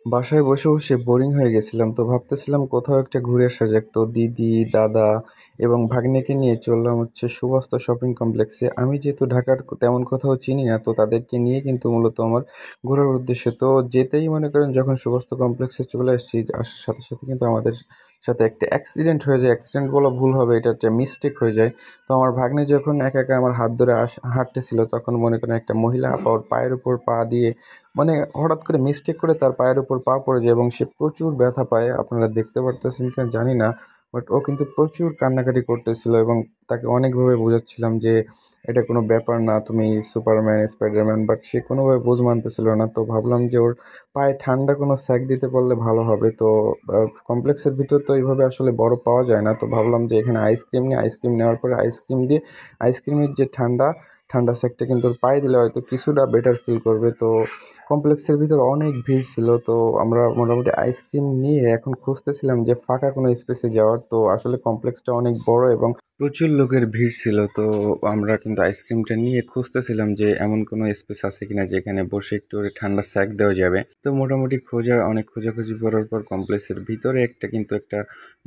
বাসায় বসে, বসে বোরিং হয়ে গেছিলাম। তো ভাবতেছিলাম কোথাও একটা ঘুরে আসা যাক। তো দিদি, দাদা এবং ভাগ্নেকে নিয়ে চললাম হচ্ছে সুবাস্তা শপিং কমপ্লেক্সে। আমি যেহেতু ঢাকার তেমন কোথাও চিনি না, তো তাদেরকে নিয়ে কিন্তু মূলত আমার ঘোরার উদ্দেশ্য। তো যেতেই মনে করেন যখন সুবাস্তা কমপ্লেক্সে চলে আসছি, আসার সাথে, সাথে কিন্তু আমাদের সাথে একটা অ্যাক্সিডেন্ট হয়ে যায়। অ্যাক্সিডেন্ট বলা ভুল হবে, এটা একটা মিস্টেক হয়ে যায়। তো আমার ভাগ্নে যখন একা, একা আমার হাত ধরে হাঁটতেছিল, তখন মনে করেন একটা মহিলা আপা ওর পায়ের উপর পা দিয়ে মানে হঠাৎ করে মিস্টেক করে তার পায়ের উপর পা পড়ে যায় এবং সে প্রচুর ব্যথা পায়। আপনারা দেখতে পারতেছেন কিনা জানি না। বাট ও কিন্তু প্রচুর কান্নাকাটি করতেছিল এবং তাকে অনেকভাবে বোঝাচ্ছিলাম যে এটা কোনো ব্যাপার না, তুমি সুপারম্যান, স্পাইডারম্যান। বাট সে কোনোভাবে বুঝ মানতেছিল না। তো ভাবলাম যে ওর পায়ে ঠান্ডা কোনো স্যাক দিতে পারলে ভালো হবে। তো কমপ্লেক্সের ভিতর তো এইভাবে আসলে বরফ পাওয়া যায় না। তো ভাবলাম যে এখানে আইসক্রিম নিই, আইসক্রিম নেওয়ার পরে আইসক্রিম দিয়ে আইসক্রিমের যে ঠান্ডা ঠান্ডা স্যাকটা কিন্তু ওর পায়ে দিলে হয়তো কিছুটা বেটার ফিল করবে। তো কমপ্লেক্সের ভিতর অনেক ভিড় ছিল। তো আমরা মোটামুটি আইসক্রিম নিয়ে এখন খুঁজতেছিলাম যে ফাঁকা কোনো স্পেসে যাওয়ার। তো আসলে কমপ্লেক্সটা অনেক বড় এবং প্রচুর লোকের ভিড় ছিল। তো আমরা কিন্তু আইসক্রিমটা নিয়ে খুঁজতেছিলাম যে এমন কোনো স্পেস আছে কিনা যেখানে বসে একটু করে ঠান্ডা স্যাক দেওয়া যাবে। তো মোটামুটি অনেক খোঁজাখুঁজি করার পর কমপ্লেক্সের ভিতরে একটা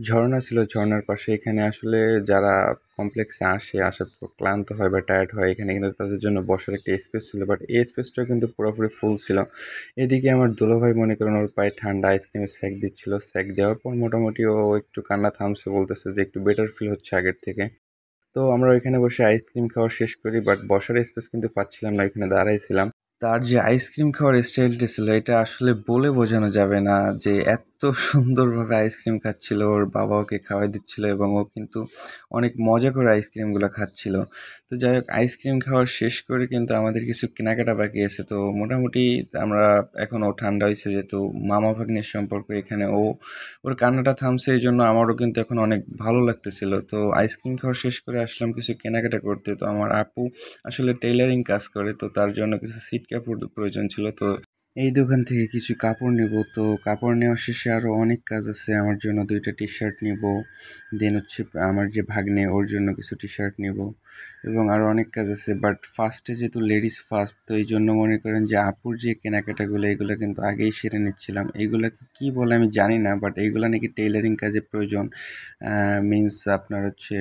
ঝর্ণা ছিল। ঝর্ণার পাশে এখানে আসলে যারা কমপ্লেক্সে আসার পর ক্লান্ত হয় বা টায়ার্ড হয়, এখানে কিন্তু তাদের জন্য বসার একটা স্পেস ছিল। বাট এই স্পেসটাও কিন্তু পুরোপুরি ফুল ছিল। এদিকে আমার দুলাভাই মনে করেন ওর পায়ে ঠান্ডা আইসক্রিমের স্যাক দিচ্ছিল। স্যাক দেওয়ার পর মোটামুটি ও একটু কান্না থামছে, বলতেছে যে একটু বেটার ফিল হচ্ছে আগের থেকে। তো আমরা ওইখানে বসে আইসক্রিম খাওয়া শেষ করি, বাট বসার স্পেস কিন্তু পাচ্ছিলাম না, ওইখানে দাঁড়াইছিলাম। তার যে আইসক্রিম খাওয়ার স্টাইলটা ছিল, এটা আসলে বলে বোঝানো যাবে না যে এত সুন্দরভাবে আইসক্রিম খাচ্ছিল। ওর বাবা ওকে খাওয়াই দিচ্ছিল এবং ও কিন্তু অনেক মজা করে আইসক্রিমগুলো খাচ্ছিল। তো যাই হোক, আইসক্রিম খাওয়া শেষ করে কিন্তু আমাদের কিছু কেনাকাটা বাকি আছে। তো মোটামুটি আমরা এখনও ঠান্ডা হয়েছে যেহেতু মামা ভাগ্নের সম্পর্ক এখানে, ওর কান্নাটা থামছে, এই জন্য আমারও কিন্তু এখন অনেক ভালো লাগতেছিল। তো আইসক্রিম খাওয়া শেষ করে আসলাম কিছু কেনাকাটা করতে। তো আমার আপু আসলে টেইলারিং কাজ করে, তো তার জন্য কিছু ছিট কাপড় প্রয়োজন ছিল। তো এই দোকান থেকে কিছু কাপড় নেব। তো কাপড় নেওয়া শেষে আরও অনেক কাজ আছে। আমার জন্য 2টা টি শার্ট নেব, দেন হচ্ছে আমার যে ভাগ্নে ওর জন্য কিছু টি শার্ট নেব এবং আরও অনেক কাজ আছে। বাট ফার্স্টে যেহেতু লেডিস ফার্স্ট, তো এই জন্য মনে করেন যে আপুর যে কেনাকাটাগুলো এগুলো কিন্তু আগেই সেরে নিচ্ছিলাম। এইগুলাকে কী বলে আমি জানি না, বাট এইগুলা নাকি টেইলারিং কাজে প্রয়োজন। মিন্স আপনার হচ্ছে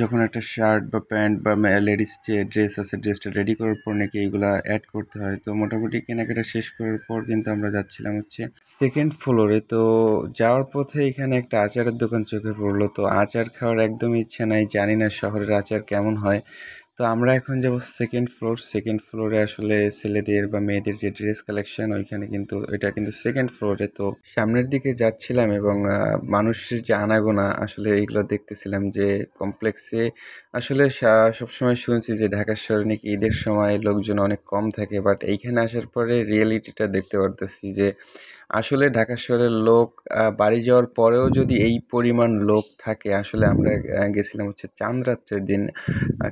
যখন একটা শার্ট বা প্যান্ট বা লেডিস যে ড্রেস আছে, ড্রেসটা রেডি করার পর নাকি এইগুলা অ্যাড করতে হয়। তো মোটামুটি কেনাকাটা শেষ করার পর কিন্তু আমরা যাচ্ছিলাম হচ্ছে সেকেন্ড ফ্লোরে। তো যাওয়ার পথে এখানে একটা আচারের দোকান চোখে পড়লো। তো আচার খাওয়ার একদমই ইচ্ছা নাই, জানি না শহরের আচার কেমন হয়। তো আমরা এখন যাব সেকেন্ড ফ্লোর। সেকেন্ড ফ্লোরে আসলে ছেলেদের বা মেয়েদের যে ড্রেস কালেকশন, ওইখানে কিন্তু এটা কিন্তু সেকেন্ড ফ্লোরে। তো সামনের দিকে যাচ্ছিলাম এবং মানুষের যে আনাগোনা আসলে এইগুলো দেখতেছিলাম যে কমপ্লেক্সে আসলে সবসময় শুনছি যে ঢাকা শহরে নাকি ঈদের সময় লোকজন অনেক কম থাকে, বাট এইখানে আসার পরে রিয়েলিটিটা দেখতে পারতেছি যে আসলে ঢাকা শহরের লোক বাড়ি যাওয়ার পরেও যদি এই পরিমাণ লোক থাকে, আসলে আমরা গেছিলাম হচ্ছে চাঁদ রাত্রের দিন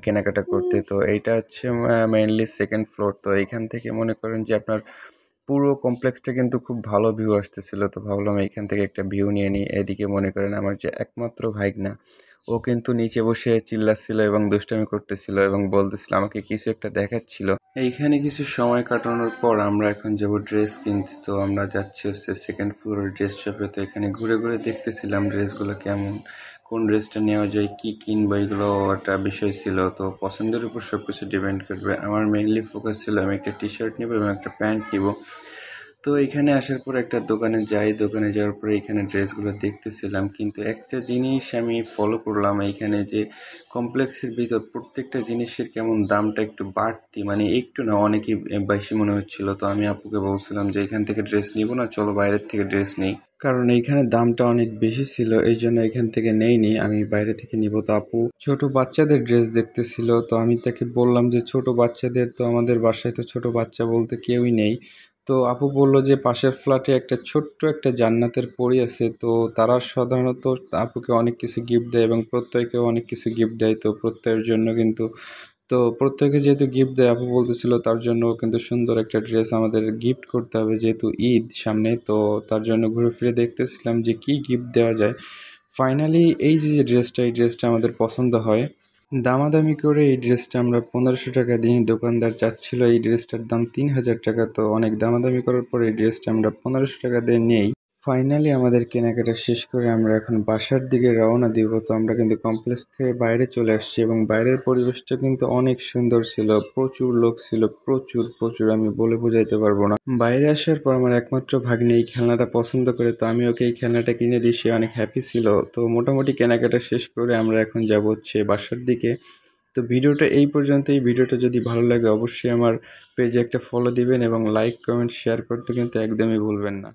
কেনাকাটা করতে। তো এইটা হচ্ছে মেইনলি সেকেন্ড ফ্লোর। তো এইখান থেকে মনে করেন যে আপনার পুরো কমপ্লেক্সটা কিন্তু খুব ভালো ভিউ আসতেছিল। তো ভাবলাম এইখান থেকে একটা ভিউ নিয়ে নিই। এদিকে মনে করেন আমার যে একমাত্র ভাইগনা, ও কিন্তু নিচে বসে চিল্লাচ্ছিল এবং দুষ্টামি করতেছিল এবং বলতেছিল, আমাকে কিছু একটা দেখাচ্ছিল। এইখানে কিছু সময় কাটানোর পর আমরা এখন যাব ড্রেস কিনতে। তো আমরা যাচ্ছি হচ্ছে সেকেন্ড ফ্লোরের ড্রেস শপে। তো এখানে ঘুরে ঘুরে দেখতেছিলাম ড্রেসগুলো কেমন, কোন ড্রেসটা নেওয়া যায়, কি কিনবো, এগুলো একটা বিষয় ছিল। তো পছন্দের উপর সব কিছু ডিপেন্ড করবে। আমার মেইনলি ফোকাস ছিল আমি একটা টি শার্ট নেবো এবং একটা প্যান্ট নিব। তো এখানে আসার পর একটা দোকানে যাই, দোকানে যাওয়ার পরে এখানে ড্রেসগুলো দেখতেছিলাম, কিন্তু একটা জিনিস আমি ফলো করলাম এইখানে যে কমপ্লেক্সের ভিতর প্রত্যেকটা জিনিসের কেমন দামটা একটু বাড়তি, মানে একটু না অনেকই বেশি মনে হচ্ছিল। তো আমি আপুকে বলছিলাম যে এখান থেকে ড্রেস নিব না, চলো বাইরের থেকে ড্রেস নেই, কারণ এইখানে দামটা অনেক বেশি ছিল, এই জন্য এখান থেকে নেইনি, আমি বাইরে থেকে নিব। তো আপু ছোট বাচ্চাদের ড্রেস দেখতেছিল। তো আমি তাকে বললাম যে ছোট বাচ্চাদের তো আমাদের বাসায় তো ছোট বাচ্চা বলতে কেউই নেই। তো আপু বলল যে পাশের ফ্ল্যাটে একটা ছোট্ট একটা জান্নাতের পরী আছে। তো তারা সাধারণত আপুকে অনেক কিছু গিফট দেয় এবং প্রত্যয়কেও অনেক কিছু গিফট দেয়। তো প্রত্যয়ের জন্য কিন্তু, তো প্রত্যেকে যেহেতু গিফট দেয়, আপু বলতেছিল তার জন্য কিন্তু সুন্দর একটা ড্রেস আমাদের গিফট করতে হবে যেহেতু ঈদ সামনে। তো তার জন্য ঘুরে ফিরে দেখতেছিলাম যে কি গিফট দেওয়া যায়। ফাইনালি এই যে ড্রেসটা, এই ড্রেসটা আমাদের পছন্দ হয়। দামাদামি করে এই ড্রেসটা আমরা ১৫০০ টাকা দিই। দোকানদার চাচ্ছিল এই ড্রেসটার দাম ৩,০০০ টাকা। তো অনেক দামাদামি করার পর এই ড্রেসটা আমরা ১৫০০ টাকা দিয়ে নেই। ফাইনালি আমাদের কেনাকাটা শেষ করে আমরা এখন বাসার দিকে রওনা দিব। তো আমরা কিন্তু কমপ্লেক্স থেকে বাইরে চলে আসছি এবং বাইরের পরিবেশটা কিন্তু অনেক সুন্দর ছিল। প্রচুর লোক ছিল, প্রচুর আমি বলে বোঝাইতে পারবো না। বাইরে আসার পর আমার একমাত্র ভাগ্নে এই খেলনাটা পছন্দ করে, তো আমি ওকে এই খেলনাটা কিনে দিই। সে অনেক হ্যাপি ছিল। তো মোটামুটি কেনাকাটা শেষ করে আমরা এখন যাব হচ্ছে বাসার দিকে। তো ভিডিওটা এই পর্যন্তই। ভিডিওটা যদি ভালো লাগে অবশ্যই আমার পেজে একটা ফলো দিবেন এবং লাইক, কমেন্ট, শেয়ার করতে কিন্তু একদমই ভুলবেন না।